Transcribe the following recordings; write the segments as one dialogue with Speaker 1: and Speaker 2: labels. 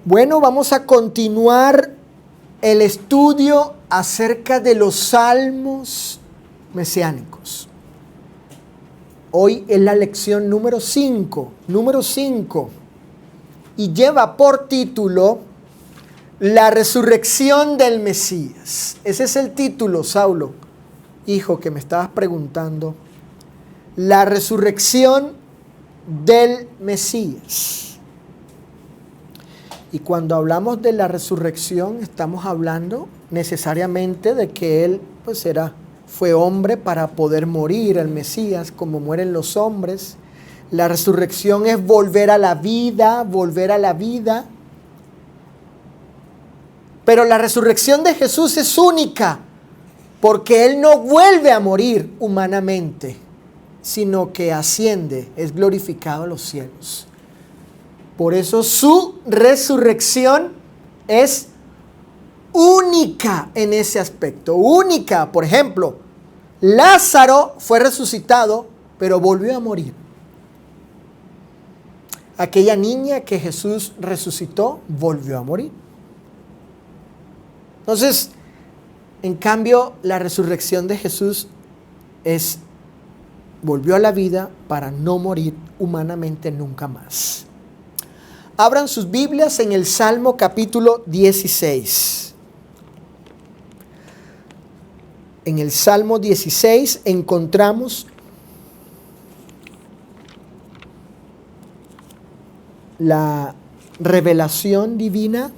Speaker 1: Bueno, vamos a continuar el estudio acerca de los salmos mesiánicos. Hoy es la lección número 5, y lleva por título La resurrección del Mesías. Ese es el título, Saulo, hijo, que me estabas preguntando. La resurrección del Mesías. Y cuando hablamos de la resurrección, estamos hablando necesariamente de que Él fue hombre para poder morir, el Mesías, como mueren los hombres. La resurrección es volver a la vida. Pero la resurrección de Jesús es única, porque Él no vuelve a morir humanamente, sino que asciende, es glorificado a los cielos. Por eso su resurrección es única en ese aspecto, única. Por ejemplo, Lázaro fue resucitado, pero volvió a morir. Aquella niña que Jesús resucitó, volvió a morir. Entonces, en cambio, la resurrección de Jesús volvió a la vida para no morir humanamente nunca más. Abran sus Biblias en el Salmo capítulo 16. En el Salmo 16 encontramos la revelación divina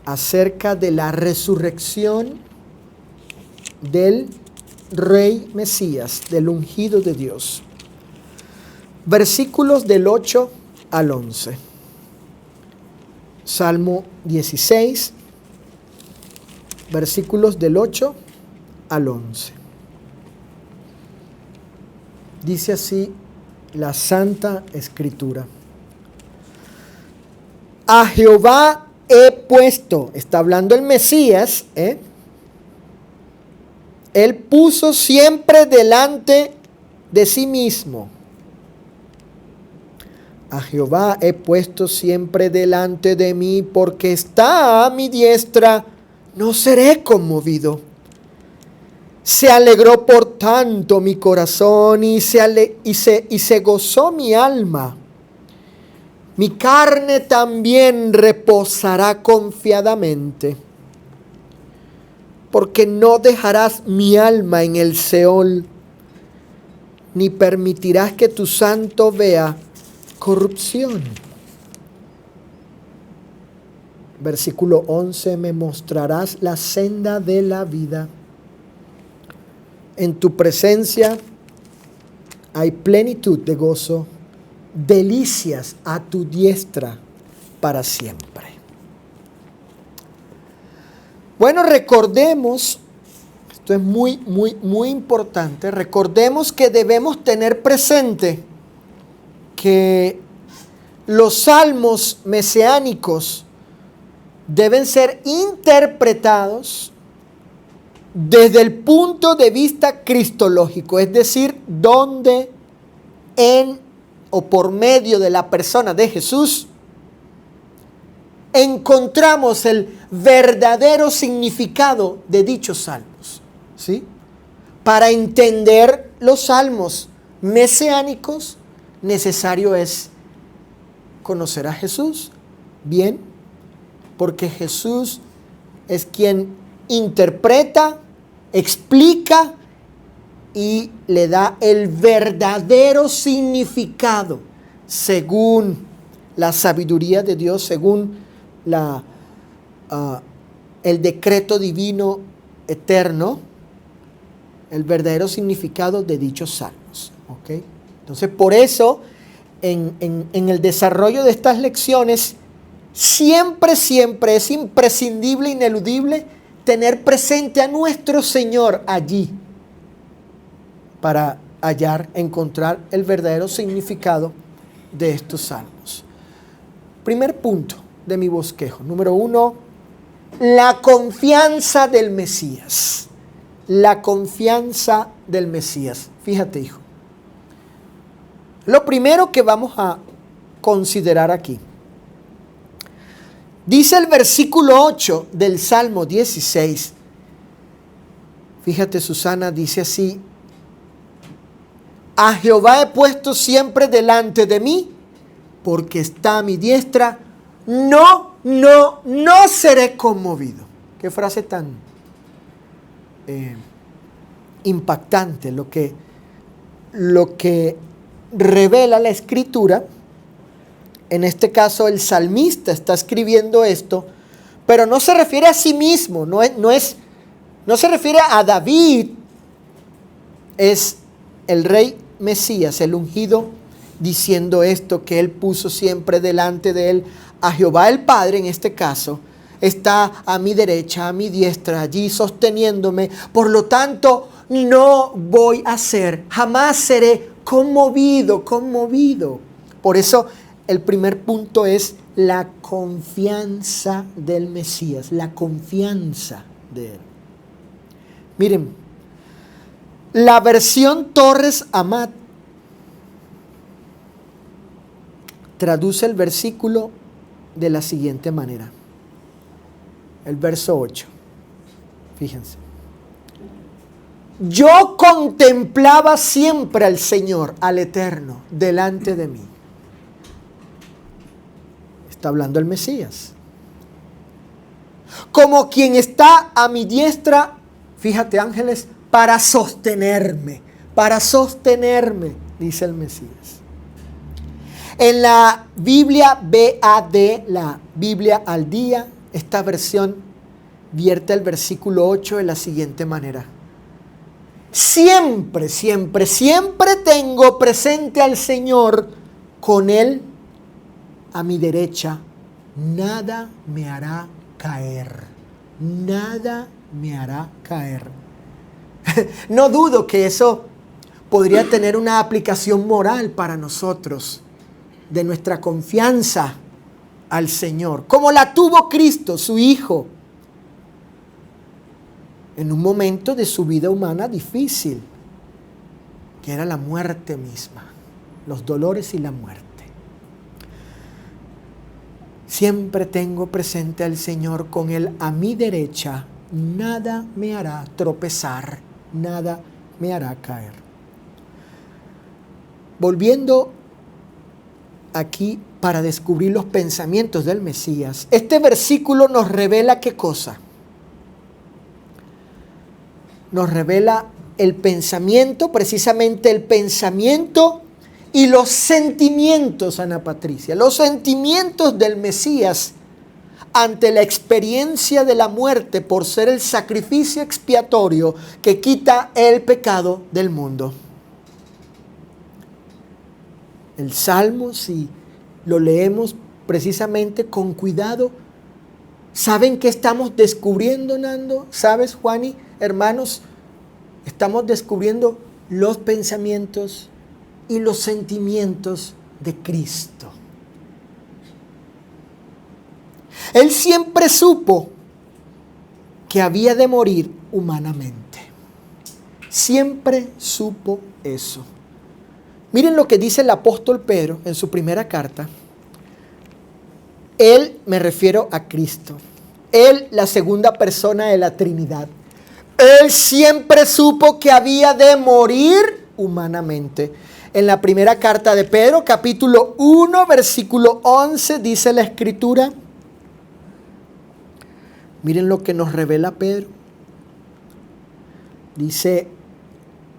Speaker 1: acerca de la resurrección del Rey Mesías, del ungido de Dios. Versículos del 8 al 11. Salmo 16, versículos del 8 al 11. Dice así la Santa Escritura. A Jehová he puesto, está hablando el Mesías, Él puso siempre delante de sí mismo. A Jehová he puesto siempre delante de mí, porque está a mi diestra, no seré conmovido. Se alegró por tanto mi corazón y se gozó mi alma. Mi carne también reposará confiadamente, porque no dejarás mi alma en el Seol, ni permitirás que tu santo vea corrupción. Versículo 11, me mostrarás la senda de la vida. En tu presencia hay plenitud de gozo, delicias a tu diestra para siempre. Bueno, recordemos, esto es muy importante, recordemos que debemos tener presente que los salmos mesiánicos deben ser interpretados desde el punto de vista cristológico, es decir, donde en o por medio de la persona de Jesús encontramos el verdadero significado de dichos salmos, ¿sí? Para entender los salmos mesiánicos, necesario es conocer a Jesús bien, porque Jesús es quien interpreta, explica y le da el verdadero significado según la sabiduría de Dios, según el decreto divino eterno, el verdadero significado de dichos salmos. ¿Okay? Entonces, por eso, en el desarrollo de estas lecciones, siempre es imprescindible, ineludible, tener presente a nuestro Señor allí, para encontrar el verdadero significado de estos salmos. Primer punto de mi bosquejo. Número 1, la confianza del Mesías. La confianza del Mesías. Fíjate, hijo. Lo primero que vamos a considerar aquí Dice el versículo 8 del Salmo 16. Fíjate, Susana, dice así: a Jehová he puesto siempre delante de mí, porque está a mi diestra, no seré conmovido. Qué frase tan impactante, lo que revela la Escritura. En este caso el salmista está escribiendo esto, pero no se refiere a sí mismo, no se refiere a David, es el rey Mesías, el ungido, diciendo esto, que él puso siempre delante de él a Jehová el Padre. En este caso está a mi derecha, a mi diestra, allí sosteniéndome. Por lo tanto, no voy a ser, jamás seré conmovido. Por eso el primer punto es la confianza del Mesías, la confianza de él. Miren, la versión Torres Amat traduce el versículo de la siguiente manera. El verso 8. Fíjense. Yo contemplaba siempre al Señor, al Eterno, delante de mí. Está hablando el Mesías. Como quien está a mi diestra, fíjate, ángeles, para sostenerme, dice el Mesías. En la Biblia BAD, la Biblia al día, esta versión vierte el versículo 8 de la siguiente manera. Siempre tengo presente al Señor, con Él a mi derecha, nada me hará caer. No dudo que eso podría tener una aplicación moral para nosotros, de nuestra confianza al Señor, como la tuvo Cristo, su Hijo, en un momento de su vida humana difícil, que era la muerte misma, los dolores y la muerte. Siempre tengo presente al Señor, con Él a mi derecha, nada me hará tropezar, nada me hará caer. Volviendo aquí para descubrir los pensamientos del Mesías, este versículo nos revela ¿qué cosa? Nos revela el pensamiento, precisamente el pensamiento y los sentimientos, Ana Patricia, los sentimientos del Mesías ante la experiencia de la muerte por ser el sacrificio expiatorio que quita el pecado del mundo. El Salmo, si lo leemos precisamente con cuidado, ¿saben qué estamos descubriendo, Nando? ¿Sabes, Juani? Hermanos, estamos descubriendo los pensamientos y los sentimientos de Cristo. Él siempre supo que había de morir humanamente. Siempre supo eso. Miren lo que dice el apóstol Pedro en su primera carta. Él, me refiero a Cristo. Él, la segunda persona de la Trinidad. Él siempre supo que había de morir humanamente. En la primera carta de Pedro, capítulo 1, versículo 11, dice la Escritura. Miren lo que nos revela Pedro. Dice,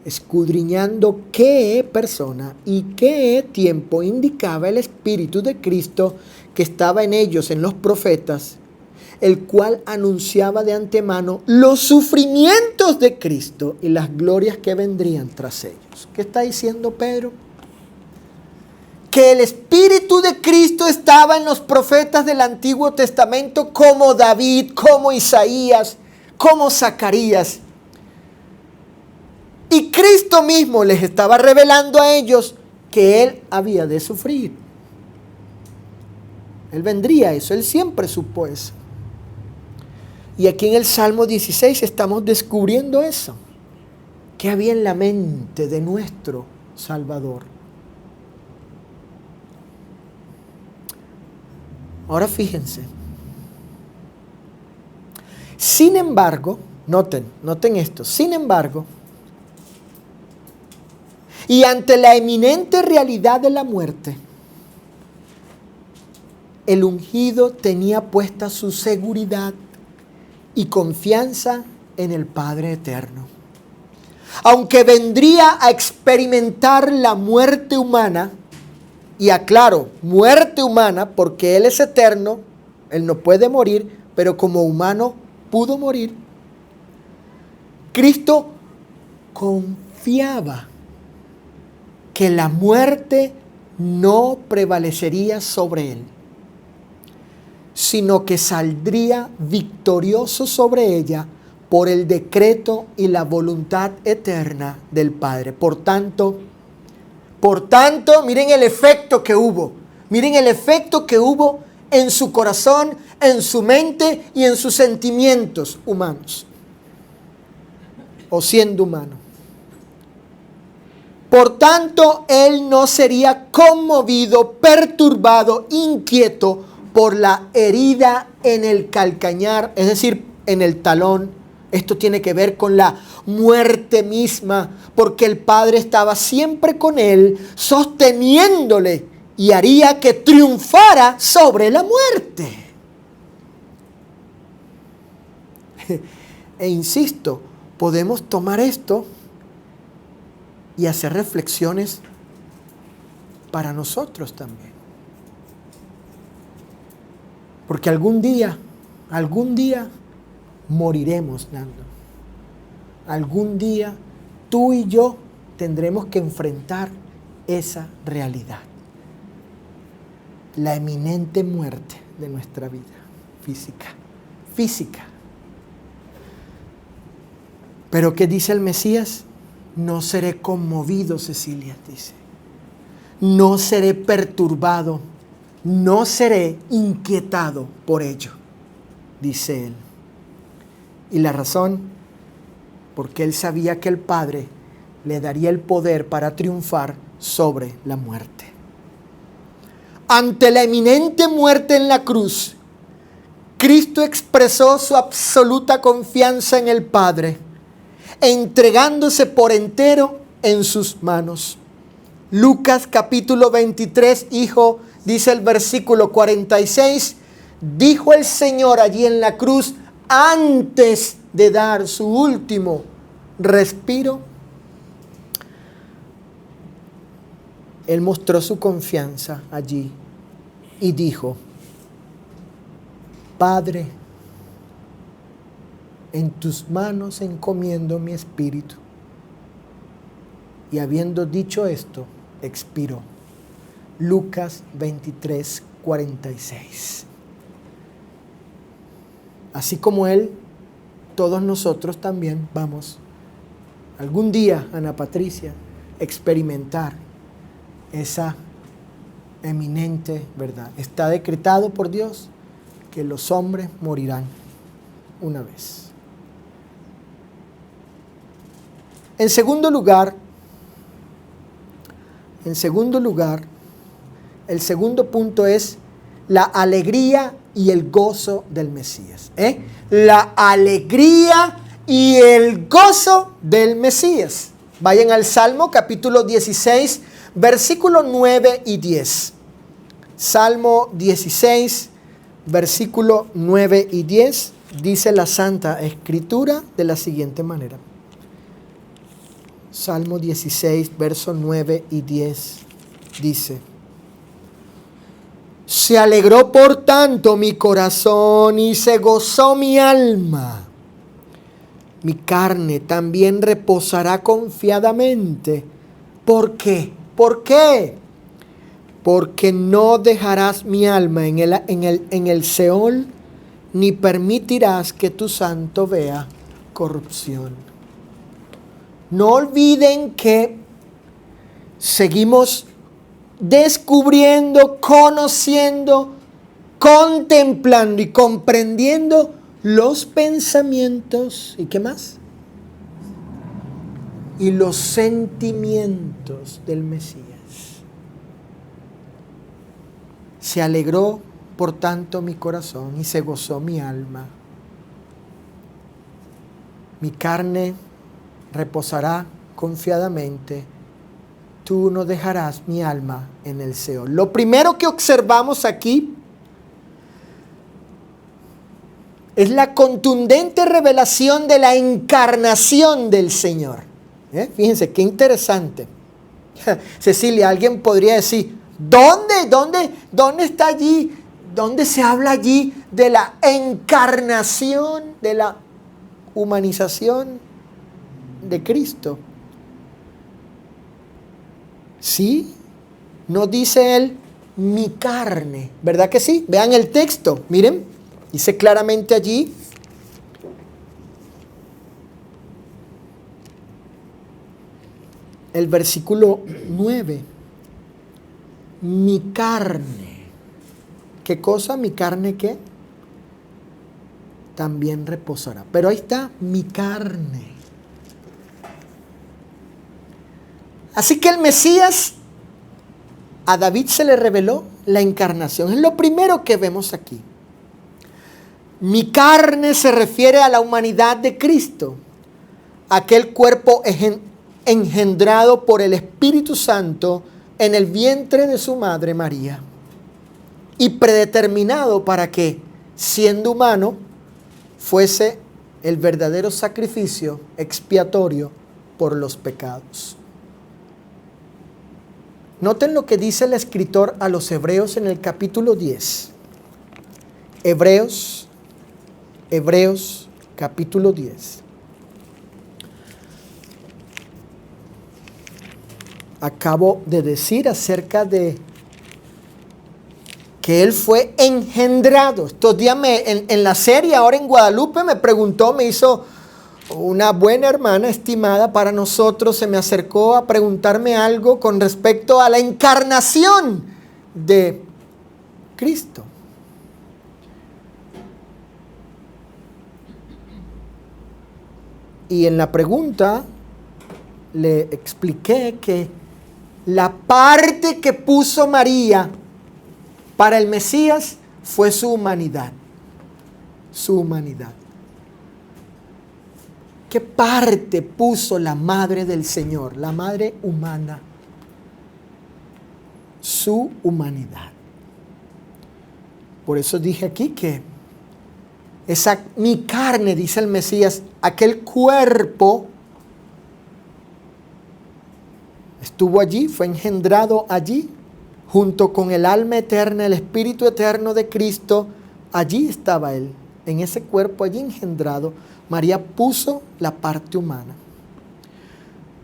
Speaker 1: escudriñando qué persona y qué tiempo indicaba el Espíritu de Cristo que estaba en ellos, en los profetas, el cual anunciaba de antemano los sufrimientos de Cristo y las glorias que vendrían tras ellos. ¿Qué está diciendo Pedro? Que el Espíritu de Cristo estaba en los profetas del Antiguo Testamento, como David, como Isaías, como Zacarías. Y Cristo mismo les estaba revelando a ellos que Él había de sufrir. Él vendría a eso, Él siempre supo eso. Y aquí en el Salmo 16 estamos descubriendo eso. ¿Qué había en la mente de nuestro Salvador? Ahora fíjense, Sin embargo, noten esto, sin embargo, y ante la eminente realidad de la muerte, el ungido tenía puesta su seguridad y confianza en el Padre Eterno. Aunque vendría a experimentar la muerte humana, y aclaro, muerte humana porque Él es eterno, Él no puede morir, pero como humano pudo morir, Cristo confiaba que la muerte no prevalecería sobre Él, sino que saldría victorioso sobre ella por el decreto y la voluntad eterna del Padre. Por tanto, miren el efecto que hubo. Miren el efecto que hubo en su corazón, en su mente y en sus sentimientos humanos. O siendo humano. Por tanto, él no sería conmovido, perturbado, inquieto por la herida en el calcañar, es decir, en el talón. Esto tiene que ver con la muerte misma, porque el Padre estaba siempre con él, sosteniéndole y haría que triunfara sobre la muerte. E insisto, podemos tomar esto y hacer reflexiones para nosotros también. Porque algún día moriremos, Nando. Algún día tú y yo tendremos que enfrentar esa realidad. La eminente muerte de nuestra vida física. Pero ¿qué dice el Mesías? No seré conmovido, Cecilia dice. No seré perturbado. No seré inquietado por ello, dice él. Y la razón, porque él sabía que el Padre le daría el poder para triunfar sobre la muerte. Ante la eminente muerte en la cruz, Cristo expresó su absoluta confianza en el Padre, entregándose por entero en sus manos. Lucas capítulo 23, dice el versículo 46, dijo el Señor allí en la cruz, antes de dar su último respiro, Él mostró su confianza allí y dijo, Padre, en tus manos encomiendo mi espíritu. Y habiendo dicho esto, expiró. Lucas 23, 46. Así como Él, todos nosotros también vamos algún día, Ana Patricia, experimentar esa eminente verdad. Está decretado por Dios que los hombres morirán una vez. En segundo lugar, el segundo punto es la alegría y el gozo del Mesías. La alegría y el gozo del Mesías. Vayan al Salmo capítulo 16, versículos 9 y 10. Salmo 16, versículo 9 y 10, dice la Santa Escritura de la siguiente manera. Salmo 16, versos 9 y 10, dice: Se alegró por tanto mi corazón y se gozó mi alma. Mi carne también reposará confiadamente. ¿Por qué? ¿Por qué? Porque no dejarás mi alma en el Seol, ni permitirás que tu santo vea corrupción. No olviden que seguimos descubriendo, conociendo, contemplando y comprendiendo los pensamientos, ¿y qué más? Y los sentimientos del Mesías. Se alegró, por tanto, mi corazón y se gozó mi alma. mi carne reposará confiadamente, tú no dejarás mi alma en el Seol. Lo primero que observamos aquí es la contundente revelación de la encarnación del Señor. Fíjense, qué interesante. Cecilia, alguien podría decir, ¿Dónde está allí? ¿Dónde se habla allí de la encarnación, de la humanización de Cristo? ¿Sí? No dice él, mi carne. ¿Verdad que sí? Vean el texto. Miren, dice claramente allí. El versículo 9. Mi carne. ¿Qué cosa? ¿Mi carne qué? También reposará. Pero ahí está, mi carne. Así que el Mesías, a David se le reveló la encarnación. Es lo primero que vemos aquí. Mi carne se refiere a la humanidad de Cristo. Aquel cuerpo engendrado por el Espíritu Santo en el vientre de su madre María. Y predeterminado para que, siendo humano, fuese el verdadero sacrificio expiatorio por los pecados. Noten lo que dice el escritor a los Hebreos en el capítulo 10. Hebreos capítulo 10. Acabo de decir acerca de que Él fue engendrado. Estos días en la serie, ahora en Guadalupe, me hizo una buena hermana estimada para nosotros, se me acercó a preguntarme algo con respecto a la encarnación de Cristo. Y en la pregunta le expliqué que la parte que puso María para el Mesías fue su humanidad. Su humanidad. ¿Qué parte puso la madre del Señor? La madre humana. Su humanidad. Por eso dije aquí que mi carne, dice el Mesías, aquel cuerpo estuvo allí, fue engendrado allí, junto con el alma eterna, el Espíritu eterno de Cristo. Allí estaba Él, en ese cuerpo allí engendrado. María puso la parte humana.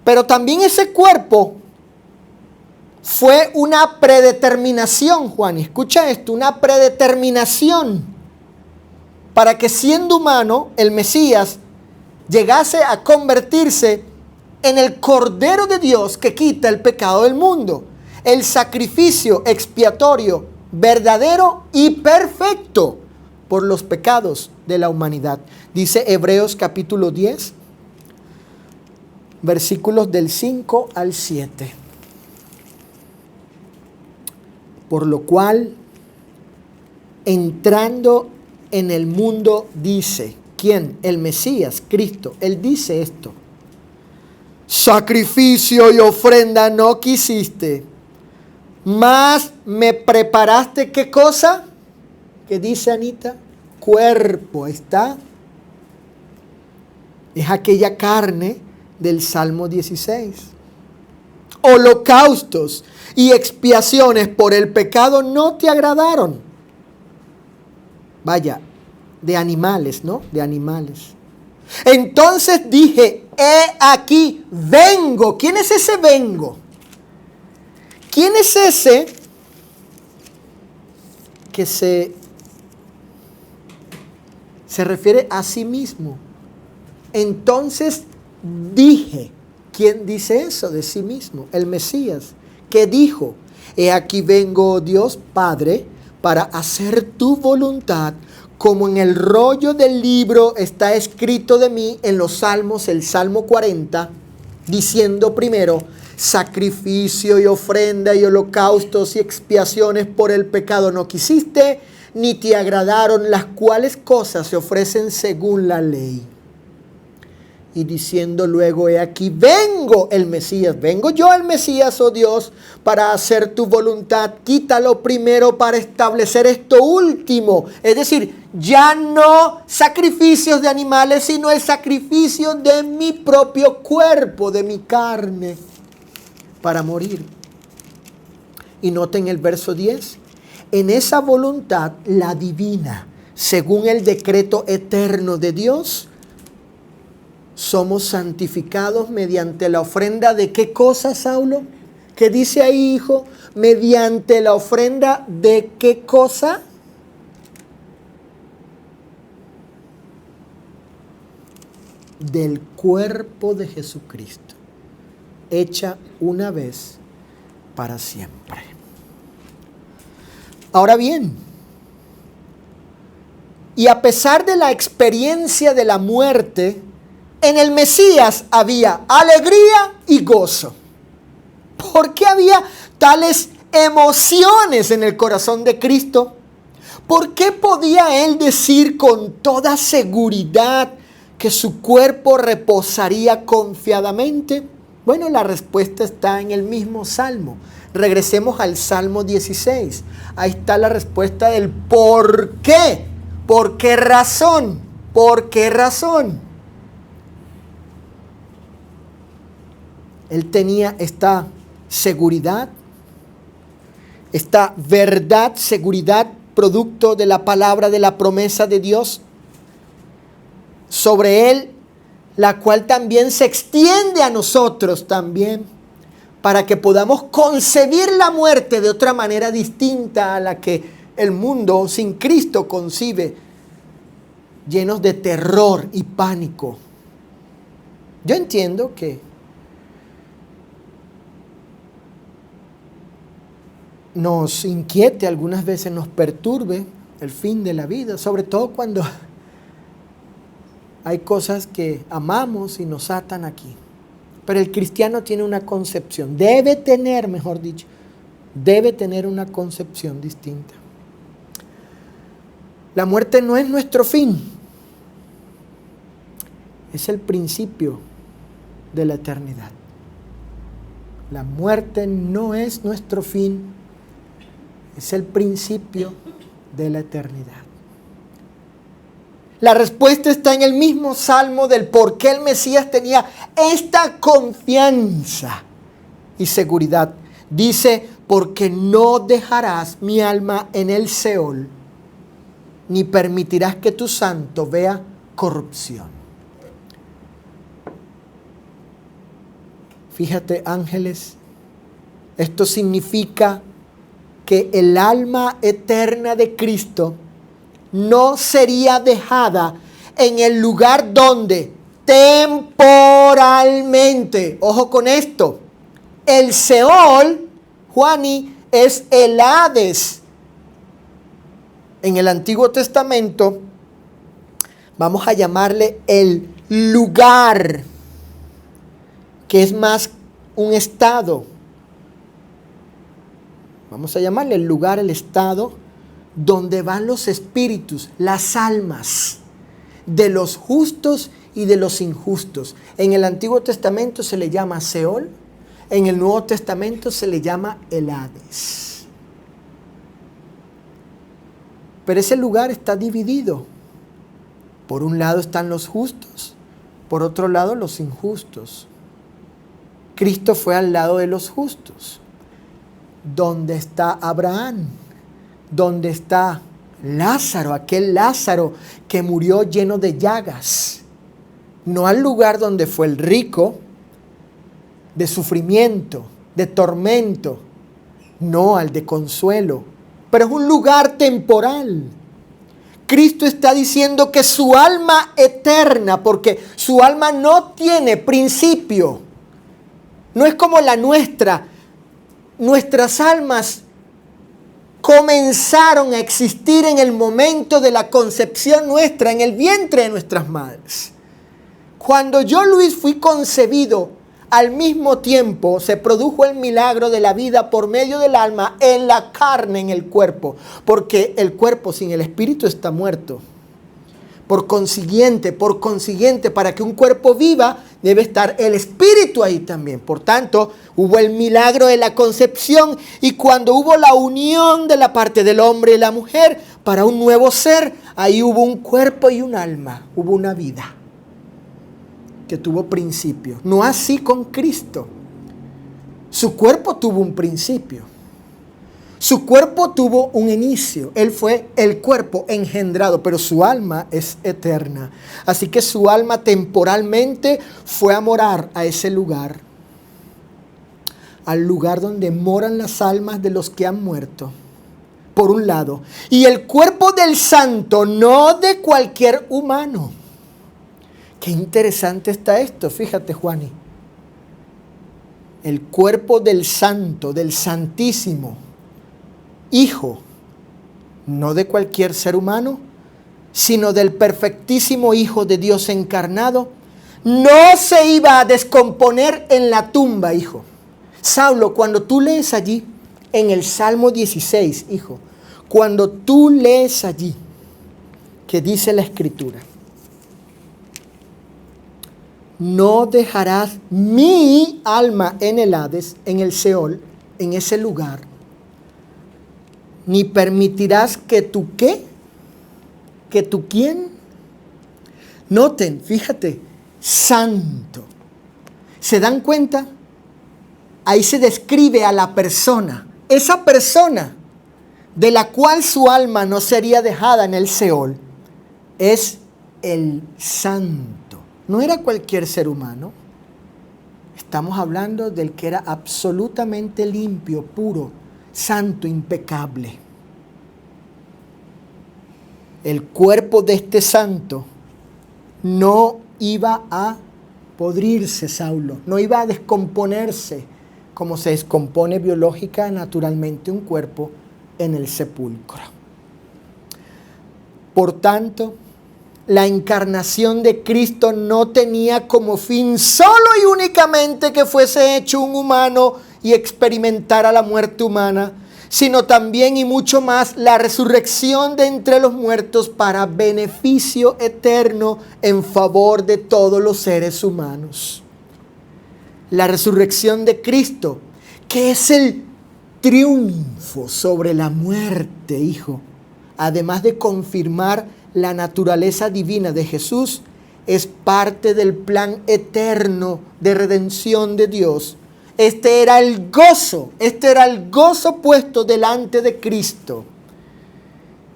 Speaker 1: Pero también ese cuerpo fue una predeterminación, Juan, y escucha esto, una predeterminación para que, siendo humano, el Mesías llegase a convertirse en el Cordero de Dios que quita el pecado del mundo. El sacrificio expiatorio verdadero y perfecto por los pecados de la humanidad. Dice Hebreos capítulo 10, versículos del 5 al 7. Por lo cual, entrando en el mundo, dice, ¿quién? El Mesías, Cristo. Él dice esto: sacrificio y ofrenda no quisiste, mas me preparaste, ¿qué cosa? ¿Qué dice Anita? Cuerpo. Está. Es aquella carne del Salmo 16. Holocaustos y expiaciones por el pecado no te agradaron. Vaya, de animales, ¿no? De animales. Entonces dije, he aquí, vengo. ¿Quién es ese vengo? ¿Quién es ese que se refiere a sí mismo? Entonces dije. ¿Quién dice eso de sí mismo? El Mesías. ¿Qué dijo? He aquí vengo, oh Dios Padre, para hacer tu voluntad, como en el rollo del libro está escrito de mí en los Salmos, el Salmo 40, diciendo primero, sacrificio y ofrenda y holocaustos y expiaciones por el pecado no quisiste, ni te agradaron, las cuales cosas se ofrecen según la ley. y diciendo luego, he aquí, vengo el Mesías, vengo yo el Mesías, oh Dios, para hacer tu voluntad. Quítalo primero para establecer esto último. Es decir, ya no sacrificios de animales, sino el sacrificio de mi propio cuerpo, de mi carne, para morir. Y noten el verso 10, en esa voluntad, la divina, según el decreto eterno de Dios, somos santificados mediante la ofrenda de ¿qué cosa, Saulo? ¿Qué dice ahí, hijo? Mediante la ofrenda de ¿qué cosa? Del cuerpo de Jesucristo, hecha una vez para siempre. Ahora bien, y a pesar de la experiencia de la muerte, en el Mesías había alegría y gozo. ¿Por qué había tales emociones en el corazón de Cristo? ¿Por qué podía él decir con toda seguridad que su cuerpo reposaría confiadamente? Bueno, la respuesta está en el mismo Salmo. Regresemos al Salmo 16. Ahí está la respuesta del por qué. ¿Por qué razón? ¿Por qué razón? Él tenía esta seguridad, esta verdad, seguridad, producto de la palabra de la promesa de Dios sobre él, la cual también se extiende a nosotros también, para que podamos concebir la muerte de otra manera distinta a la que el mundo sin Cristo concibe, llenos de terror y pánico. Yo entiendo que nos inquiete, algunas veces nos perturbe el fin de la vida, sobre todo cuando hay cosas que amamos y nos atan aquí. Pero el cristiano tiene una concepción, debe tener una concepción distinta. La muerte no es nuestro fin, es el principio de la eternidad. La muerte no es nuestro fin, es el principio de la eternidad. La respuesta está en el mismo Salmo del por qué el Mesías tenía esta confianza y seguridad. Dice, porque no dejarás mi alma en el Seol, ni permitirás que tu santo vea corrupción. Fíjate, ángeles, esto significa que el alma eterna de Cristo no sería dejada en el lugar donde temporalmente, ojo con esto, el Seol, Juani, es el Hades. En el Antiguo Testamento vamos a llamarle el lugar, que es más un estado. Vamos a llamarle el lugar, el estado, donde van los espíritus, las almas de los justos y de los injustos. En el Antiguo Testamento se le llama Seol, en el Nuevo Testamento se le llama el Hades. Pero ese lugar está dividido. Por un lado están los justos, por otro lado los injustos. Cristo fue al lado de los justos. ¿Dónde está Abraham? ¿Dónde está Lázaro? Aquel Lázaro que murió lleno de llagas. No al lugar donde fue el rico, de sufrimiento, de tormento. No al de consuelo. Pero es un lugar temporal. Cristo está diciendo que su alma eterna, porque su alma no tiene principio. No es como la nuestra. Nuestras almas comenzaron a existir en el momento de la concepción nuestra, en el vientre de nuestras madres. Cuando yo, Luis, fui concebido, al mismo tiempo se produjo el milagro de la vida por medio del alma en la carne, en el cuerpo. Porque el cuerpo sin el espíritu está muerto. Por consiguiente, para que un cuerpo viva, debe estar el espíritu ahí también. Por tanto, hubo el milagro de la concepción, y cuando hubo la unión de la parte del hombre y la mujer para un nuevo ser, ahí hubo un cuerpo y un alma, hubo una vida que tuvo principio. No así con Cristo. Su cuerpo tuvo un principio. Su cuerpo tuvo un inicio. Él fue el cuerpo engendrado, pero su alma es eterna. Así que su alma temporalmente fue a morar a ese lugar. Al lugar donde moran las almas de los que han muerto. Por un lado. Y el cuerpo del santo, no de cualquier humano. Qué interesante está esto, fíjate, Juani. El cuerpo del santo, del santísimo Hijo, no de cualquier ser humano, sino del perfectísimo Hijo de Dios encarnado, no se iba a descomponer en la tumba, hijo. Saulo, cuando tú lees allí, en el Salmo 16, hijo, cuando tú lees allí, que dice la Escritura, no dejarás mi alma en el Hades, en el Seol, en ese lugar, ni permitirás que tú ¿qué? ¿Que tú quién? Noten, fíjate, santo. ¿Se dan cuenta? Ahí se describe a la persona. Esa persona de la cual su alma no sería dejada en el Seol es el santo. No era cualquier ser humano. Estamos hablando del que era absolutamente limpio, puro, santo, impecable. El cuerpo de este santo no iba a podrirse, Saulo, no iba a descomponerse como se descompone biológica naturalmente un cuerpo en el sepulcro. Por tanto, la encarnación de Cristo no tenía como fin solo y únicamente que fuese hecho un humano y experimentara la muerte humana, sino también y mucho más la resurrección de entre los muertos para beneficio eterno en favor de todos los seres humanos. La resurrección de Cristo, que es el triunfo sobre la muerte, hijo, además de confirmar la naturaleza divina de Jesús, es parte del plan eterno de redención de Dios. Este era el gozo puesto delante de Cristo.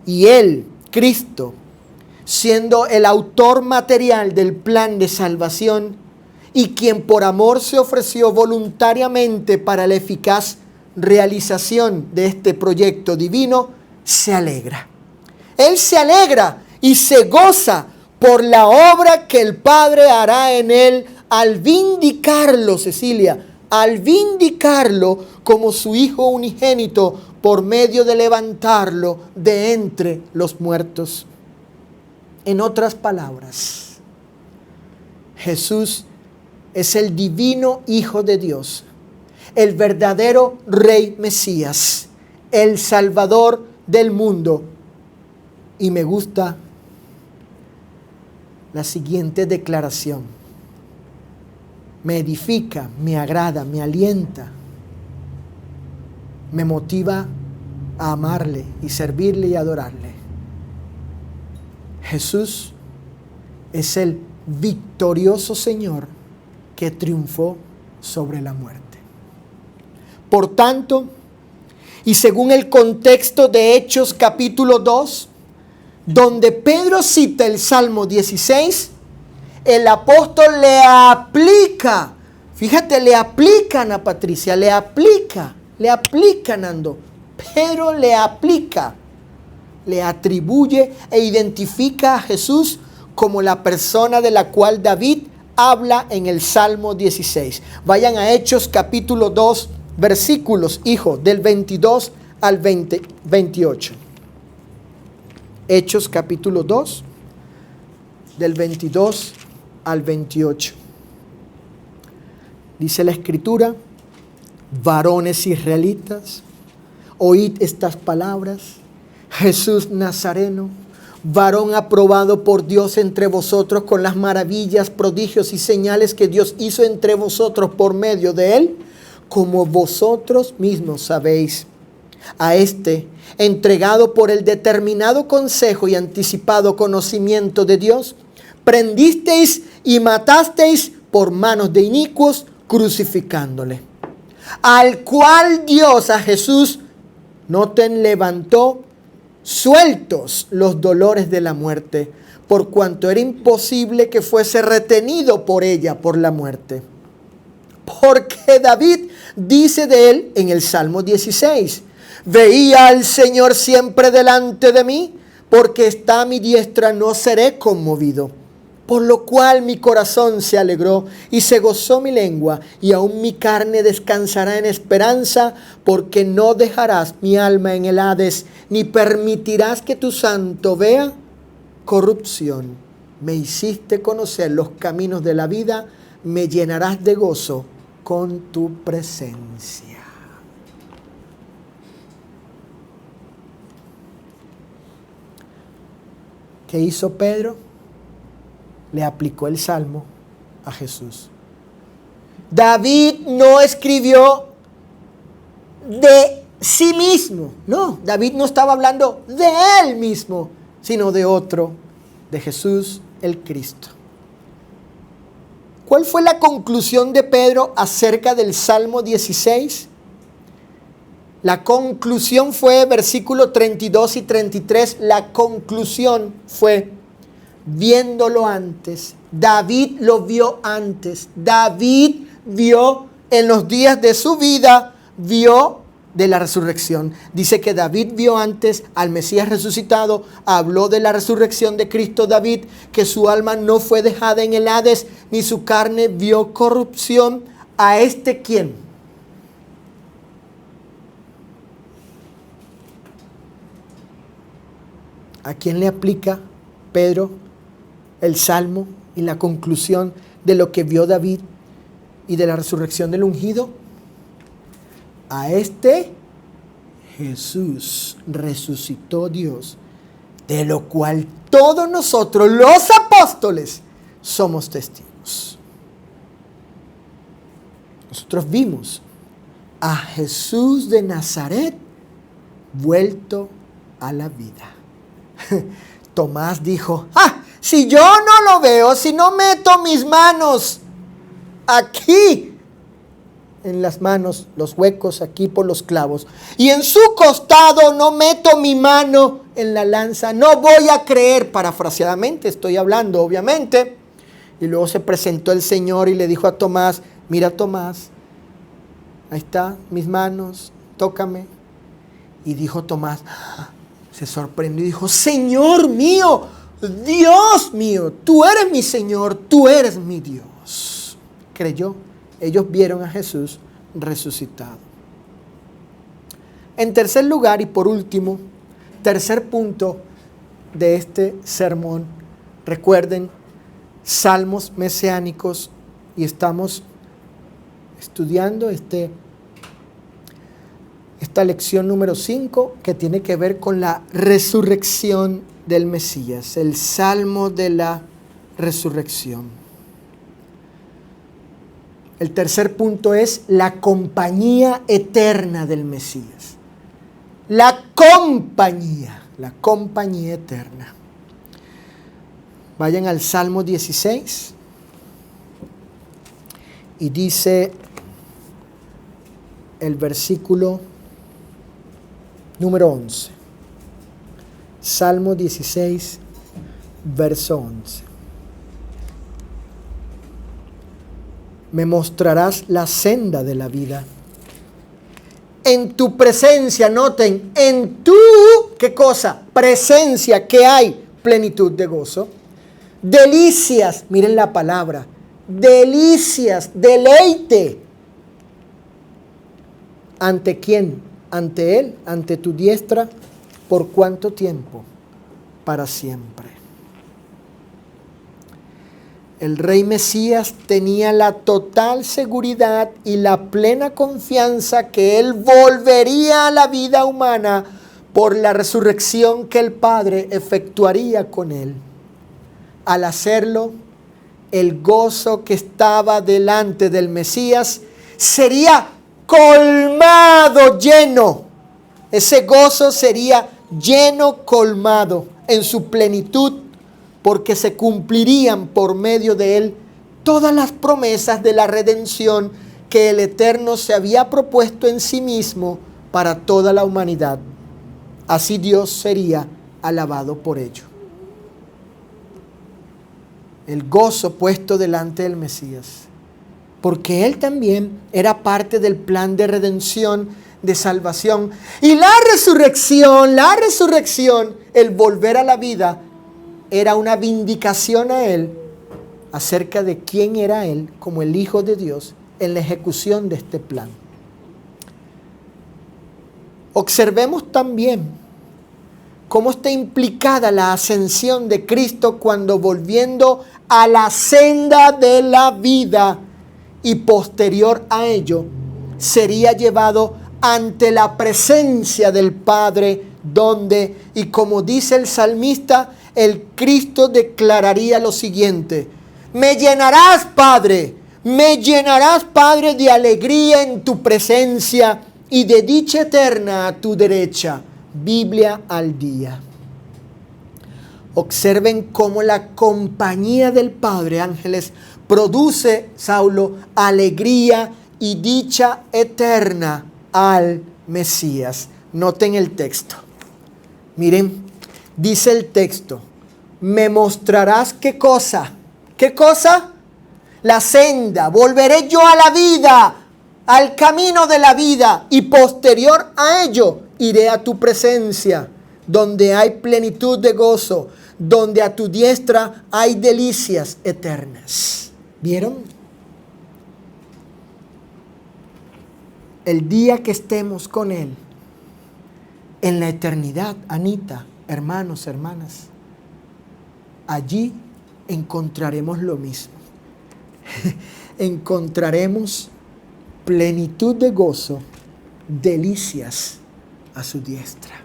Speaker 1: Y Él, Cristo, siendo el autor material del plan de salvación y quien por amor se ofreció voluntariamente para la eficaz realización de este proyecto divino, se alegra. Él se alegra y se goza por la obra que el Padre hará en Él al vindicarlo, Cecilia, al vindicarlo como su Hijo unigénito por medio de levantarlo de entre los muertos. En otras palabras, Jesús es el divino Hijo de Dios, el verdadero Rey Mesías, el Salvador del mundo. Y me gusta la siguiente declaración. Me edifica, me agrada, me alienta, me motiva a amarle y servirle y adorarle. Jesús es el victorioso Señor que triunfó sobre la muerte. Por tanto, y según el contexto de Hechos capítulo 2, donde Pedro cita el Salmo 16, el apóstol le aplica, fíjate, le aplica, Ana Patricia, le aplica, Nando. Pedro le aplica, le atribuye e identifica a Jesús como la persona de la cual David habla en el Salmo 16. Vayan a Hechos capítulo 2, versículos, hijo, del 22 al 28. Hechos capítulo 2, del 22 al 28. Dice la Escritura: varones israelitas, oíd estas palabras. Jesús Nazareno, varón aprobado por Dios entre vosotros con las maravillas, prodigios y señales que Dios hizo entre vosotros por medio de él, como vosotros mismos sabéis. A este, entregado por el determinado consejo y anticipado conocimiento de Dios, prendisteis y matasteis por manos de inicuos, crucificándole. Al cual Dios, a Jesús, noten, levantó sueltos los dolores de la muerte, por cuanto era imposible que fuese retenido por ella, por la muerte. Porque David dice de él en el Salmo 16, veía al Señor siempre delante de mí, porque está a mi diestra, no seré conmovido. Por lo cual mi corazón se alegró y se gozó mi lengua, y aún mi carne descansará en esperanza, porque no dejarás mi alma en el Hades, ni permitirás que tu santo vea corrupción. Me hiciste conocer los caminos de la vida, me llenarás de gozo con tu presencia. ¿Qué hizo Pedro? Le aplicó el Salmo a Jesús. David no escribió de sí mismo. No, David no estaba hablando de él mismo, sino de otro, de Jesús el Cristo. ¿Cuál fue la conclusión de Pedro acerca del Salmo 16? La conclusión fue, versículos 32 y 33, la conclusión fue, viéndolo antes, David lo vio antes, David vio en los días de su vida, vio de la resurrección. Dice que David vio antes al Mesías resucitado, habló de la resurrección de Cristo David, que su alma no fue dejada en el Hades, ni su carne vio corrupción. ¿A este quién? ¿A quién le aplica Pedro el Salmo y la conclusión de lo que vio David y de la resurrección del ungido? A este Jesús resucitó Dios, de lo cual todos nosotros, los apóstoles, somos testigos. Nosotros vimos a Jesús de Nazaret vuelto a la vida. Tomás dijo, si yo no lo veo, si no meto mis manos aquí en las manos, los huecos aquí por los clavos, y en su costado no meto mi mano en la lanza, no voy a creer. Parafraseadamente estoy hablando, obviamente. Y luego se presentó el Señor y le dijo a Tomás, mira Tomás, ahí está, mis manos, tócame. Y dijo Tomás, se sorprendió y dijo, Señor mío, Dios mío, tú eres mi Señor, tú eres mi Dios. Creyó. Ellos vieron a Jesús resucitado. En tercer lugar y por último, tercer punto de este sermón, recuerden, salmos mesiánicos, y estamos estudiando esta lección número 5 que tiene que ver con la resurrección del Mesías, el salmo de la resurrección. El tercer punto es la compañía eterna del Mesías. La compañía eterna. Vayan al Salmo 16 y dice el versículo número 11. Salmo 16, verso 11. Me mostrarás la senda de la vida. En tu presencia, noten, en tu, ¿qué cosa? Presencia, que hay plenitud de gozo. Delicias, miren la palabra, delicias, deleite. ¿Ante quién? Ante Él, ante tu diestra. ¿Por cuánto tiempo? Para siempre. El rey Mesías tenía la total seguridad y la plena confianza que él volvería a la vida humana por la resurrección que el Padre efectuaría con él. Al hacerlo, el gozo que estaba delante del Mesías sería colmado, lleno. Ese gozo sería lleno, colmado en su plenitud, porque se cumplirían por medio de él todas las promesas de la redención que el Eterno se había propuesto en sí mismo para toda la humanidad. Así Dios sería alabado por ello. El gozo puesto delante del Mesías, porque él también era parte del plan de redención, de salvación. Y la resurrección, el volver a la vida, era una vindicación a él acerca de quién era él como el Hijo de Dios en la ejecución de este plan. Observemos también cómo está implicada la ascensión de Cristo cuando, volviendo a la senda de la vida y posterior a ello, sería llevado ante la presencia del Padre, donde, y como dice el salmista, el Cristo declararía lo siguiente: me llenarás, Padre, de alegría en tu presencia y de dicha eterna a tu derecha. Biblia al día. Observen cómo la compañía del Padre, ángeles, produce, Saulo, alegría y dicha eterna al Mesías. Noten el texto. Miren, dice el texto: me mostrarás qué cosa. ¿Qué cosa? La senda. Volveré yo a la vida, al camino de la vida, y posterior a ello iré a tu presencia, donde hay plenitud de gozo, donde a tu diestra hay delicias eternas. ¿Vieron? El día que estemos con Él, en la eternidad, Anita, hermanos, hermanas, allí encontraremos lo mismo. Encontraremos plenitud de gozo, delicias a su diestra.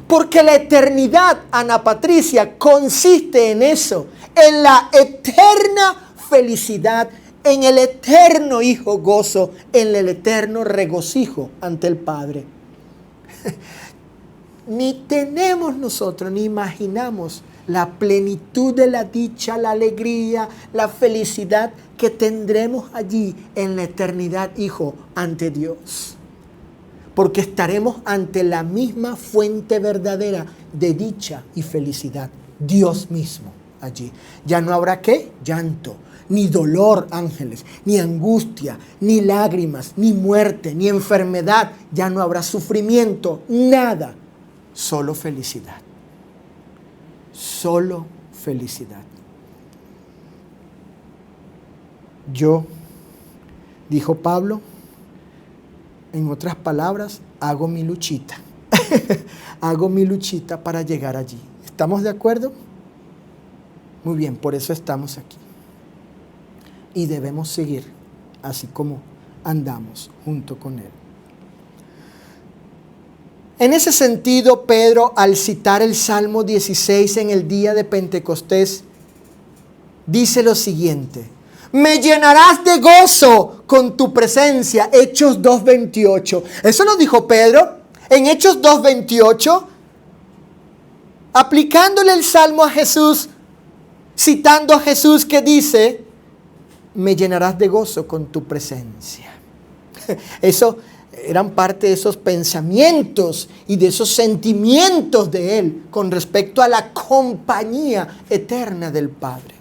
Speaker 1: Porque la eternidad, Ana Patricia, consiste en eso, en la eterna felicidad, en el eterno hijo gozo, en el eterno regocijo ante el Padre. Ni tenemos nosotros, ni imaginamos la plenitud de la dicha, la alegría, la felicidad que tendremos allí en la eternidad, hijo, ante Dios. Porque estaremos ante la misma fuente verdadera de dicha y felicidad, Dios mismo allí. Ya no habrá ¿qué? Llanto, ni dolor, ángeles, ni angustia, ni lágrimas, ni muerte, ni enfermedad. Ya no habrá sufrimiento, nada, solo felicidad. Solo felicidad. Yo, dijo Pablo, en otras palabras, hago mi luchita. Hago mi luchita para llegar allí. ¿Estamos de acuerdo? Muy bien, por eso estamos aquí. Y debemos seguir así como andamos junto con Él. En ese sentido, Pedro, al citar el Salmo 16 en el día de Pentecostés, dice lo siguiente: me llenarás de gozo con tu presencia. Hechos 2:28. Eso lo dijo Pedro en Hechos 2:28, aplicándole el Salmo a Jesús, citando a Jesús que dice: me llenarás de gozo con tu presencia. Eso eran parte de esos pensamientos y de esos sentimientos de él con respecto a la compañía eterna del Padre.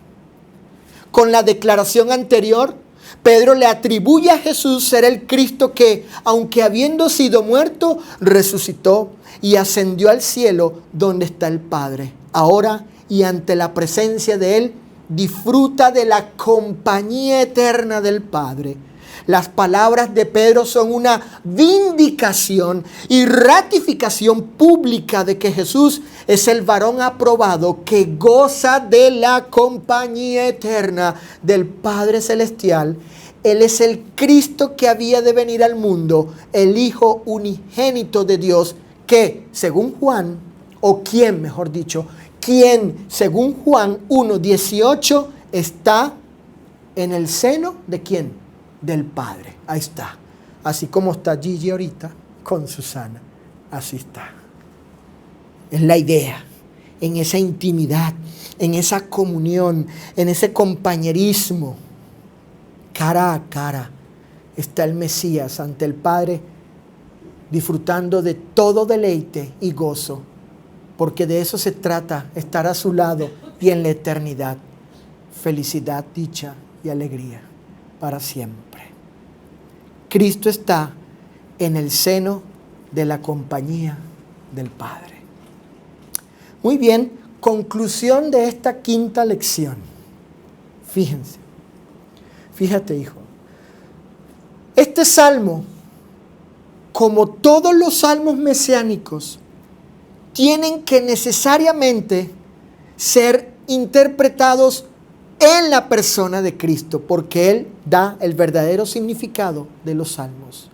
Speaker 1: Con la declaración anterior, Pedro le atribuye a Jesús ser el Cristo que, aunque habiendo sido muerto, resucitó y ascendió al cielo donde está el Padre. Ahora, y ante la presencia de él, disfruta de la compañía eterna del Padre. Las palabras de Pedro son una vindicación y ratificación pública de que Jesús es el varón aprobado que goza de la compañía eterna del Padre Celestial. Él es el Cristo que había de venir al mundo, el Hijo unigénito de Dios, que según Juan, o quien, mejor dicho, quien según Juan 1:18 está en el seno de ¿quién? Del Padre. Ahí está. Así como está Gigi ahorita con Susana. Así está. Es la idea. En esa intimidad, en esa comunión, en ese compañerismo, cara a cara, está el Mesías ante el Padre, disfrutando de todo deleite y gozo, porque de eso se trata, estar a su lado y en la eternidad, felicidad, dicha y alegría para siempre. Cristo está en el seno de la compañía del Padre. Muy bien, conclusión de esta quinta lección. Fíjate, hijo. Este salmo, como todos los salmos mesiánicos, tienen que necesariamente ser interpretados en la persona de Cristo, porque Él da el verdadero significado de los salmos.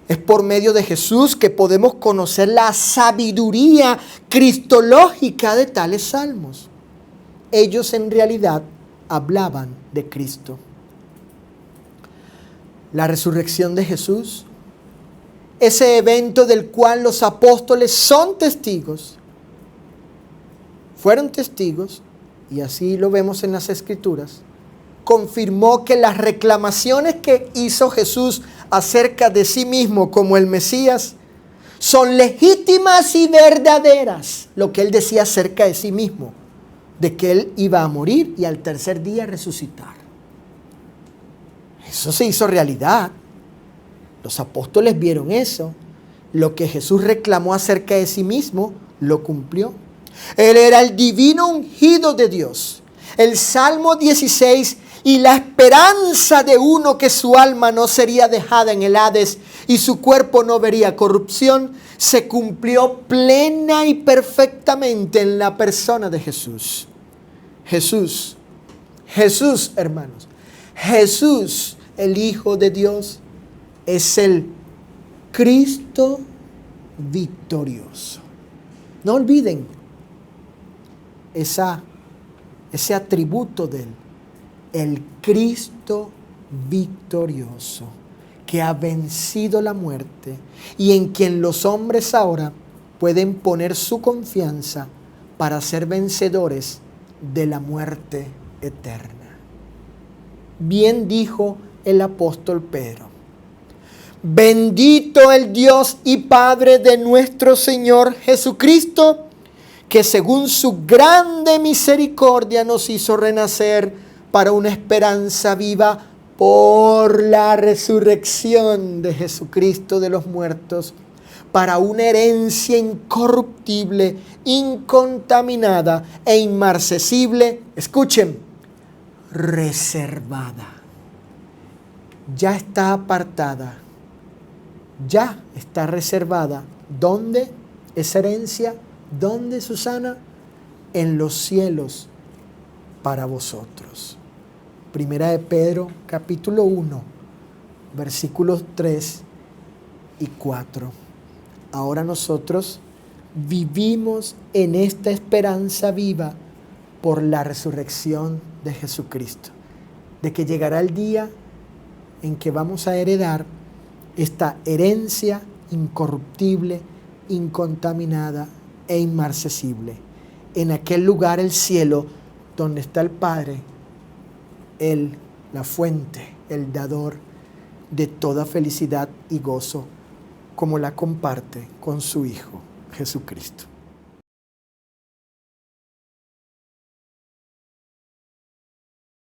Speaker 1: Es por medio de Jesús que podemos conocer la sabiduría cristológica de tales salmos. Ellos en realidad hablaban de Cristo. La resurrección de Jesús, ese evento del cual los apóstoles son testigos, fueron testigos, y así lo vemos en las Escrituras, confirmó que las reclamaciones que hizo Jesús acerca de sí mismo como el Mesías son legítimas y verdaderas. Lo que él decía acerca de sí mismo, de que él iba a morir y al tercer día resucitar. Eso se hizo realidad. Los apóstoles vieron eso. Lo que Jesús reclamó acerca de sí mismo, lo cumplió. Él era el divino ungido de Dios. El Salmo 16, y la esperanza de uno que su alma no sería dejada en el Hades y su cuerpo no vería corrupción, se cumplió plena y perfectamente en la persona de Jesús. Jesús, hermanos, Jesús, el Hijo de Dios, es el Cristo victorioso. No olviden ese atributo de él, el Cristo victorioso, que ha vencido la muerte y en quien los hombres ahora pueden poner su confianza para ser vencedores de la muerte eterna. Bien dijo el apóstol Pedro: bendito el Dios y Padre de nuestro Señor Jesucristo, que según su grande misericordia nos hizo renacer para una esperanza viva por la resurrección de Jesucristo de los muertos, para una herencia incorruptible, incontaminada e inmarcesible. Escuchen, reservada. Ya está apartada, ya está reservada. ¿Dónde esa herencia? ¿Dónde, Susana? En los cielos para vosotros. Primera de Pedro, capítulo 1, versículos 3 y 4. Ahora nosotros vivimos en esta esperanza viva por la resurrección de Jesucristo, de que llegará el día en que vamos a heredar esta herencia incorruptible, incontaminada e inmarcesible. En aquel lugar, el cielo, donde está el Padre, Él, la fuente, el dador de toda felicidad y gozo, como la comparte con su Hijo Jesucristo.